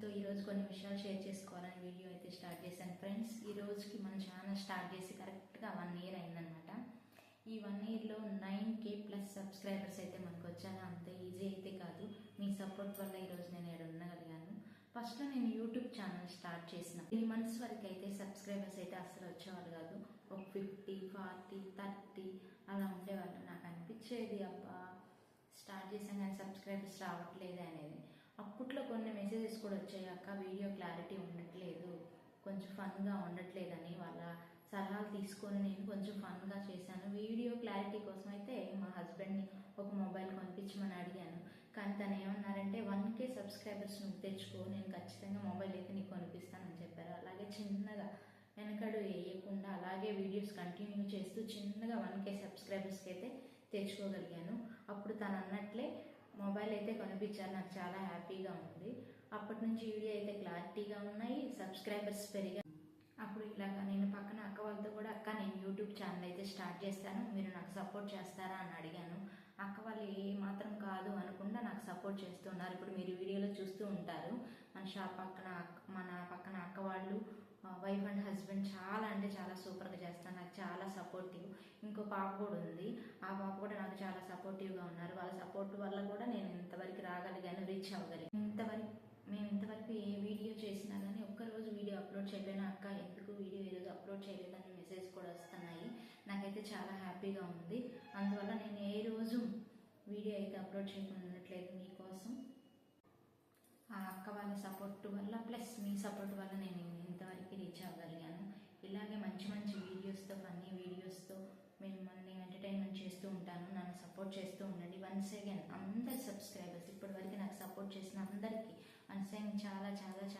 మీతో ఈరోజు కొన్ని విషయాలు షేర్ చేసుకోవాలని వీడియో అయితే స్టార్ట్ చేశాను ఫ్రెండ్స్. ఈ రోజుకి మన ఛానల్ స్టార్ట్ చేసి కరెక్ట్గా 1 year అయిందనమాట. ఈ 1 yearలో 9K+ సబ్స్క్రైబర్స్ అయితే మనకు వచ్చారు. అంత ఈజీ అయితే కాదు. మీ సపోర్ట్ వల్ల ఈరోజు నేను ఇక్కడ ఉండగలిగాను. ఫస్ట్లో నేను యూట్యూబ్ ఛానల్ స్టార్ట్ చేసిన 3 months వరకు అయితే సబ్స్క్రైబర్స్ అయితే అసలు వచ్చేవాళ్ళు కాదు. ఒక 50, 40, 30 అలా ఉండేవాళ్ళు. నాకు అనిపించేది అబ్బా స్టార్ట్ చేసాం కానీ సబ్స్క్రైబర్స్ రావట్లేదు అనేది. అప్పట్లో కొన్ని మెసేజెస్ కూడా వచ్చాయి, అక్క వీడియో క్లారిటీ ఉండట్లేదు, కొంచెం ఫన్గా ఉండట్లేదని. వాళ్ళ సలహాలు తీసుకొని నేను కొంచెం ఫన్గా చేశాను. వీడియో క్లారిటీ కోసం అయితే మా హస్బెండ్ని ఒక మొబైల్ కొనిపించమని అడిగాను. కానీ తను ఏమన్నారంటే 1K సబ్స్క్రైబర్స్ నువ్వు తెచ్చుకో, నేను ఖచ్చితంగా మొబైల్ అయితే నీకు కొనిపిస్తానని చెప్పారు. అలాగే చిన్నగా వెనకడు వేయకుండా అలాగే వీడియోస్ కంటిన్యూ చేస్తూ చిన్నగా 1K సబ్స్క్రైబర్స్కి అయితే తెచ్చుకోగలిగాను. అప్పుడు తను అన్నట్లే మొబైల్ అయితే కొనిపించారు. నాకు చాలా హ్యాపీగా ఉంది. అప్పటి నుంచి వీడియో అయితే క్లారిటీగా ఉన్నాయి, సబ్స్క్రైబర్స్ పెరిగారు. అప్పుడు ఇలాగా నేను పక్కన అక్క వాళ్ళతో కూడా, అక్క నేను యూట్యూబ్ ఛానల్ అయితే స్టార్ట్ చేస్తాను, మీరు నాకు సపోర్ట్ చేస్తారా అని అడిగాను. అక్క వాళ్ళు ఏ మాత్రం కాదు అనకుండా నాకు సపోర్ట్ చేస్తున్నారు. ఇప్పుడు మీరు వీడియోలో చూస్తూ ఉంటారు, మన షాప్ పక్కన అక్క వాళ్ళు వైఫ్ అండ్ హస్బెండ్ చాలా అంటే చాలా సూపర్గా చేస్తారు. నాకు చాలా సపోర్టివ్. ఇంకో పాప కూడా ఉంది, ఆ పాప కూడా నాకు చాలా సపోర్టివ్గా ఉన్నారు. వాళ్ళ సపోర్ట్ వల్ల కూడా నేను ఇంతవరకు రాగలిగాను, రీచ్ అవ్వగలిగాను. మేము ఇంతవరకు ఏ వీడియో చేసినా కానీ ఒక్కరోజు వీడియో అప్లోడ్ చేయలేను, అక్క ఎందుకు వీడియో ఈరోజు అప్లోడ్ చేయలేదని మెసేజ్ కూడా వస్తున్నాయి. నాకైతే చాలా హ్యాపీగా ఉంది. అందువల్ల నేను ఏ రోజు వీడియో అయితే అప్లోడ్ చేయకుండా ఉండట్లేదు మీకోసం. ఆ అక్క వాళ్ళ సపోర్ట్ వల్ల ప్లస్ మీ సపోర్ట్ వల్ల నేను ఇంతవరకు రీచ్ అవ్వగలిగాను. ఇలాగే మంచి మంచి వీడియోస్తో, ఫన్నీ వీడియోస్తో మిమ్మల్ని ఎంటర్టైన్మెంట్ చేస్తూ ఉంటాను. నన్ను సపోర్ట్ చేస్తూ ఉండండి. వన్స్ అగైన్ అందరి సబ్స్క్రైబర్స్ ఇప్పటి వరకు నాకు సపోర్ట్ చేసిన అందరికీ వన్స్ అగైన్ చాలా చాలా చాలా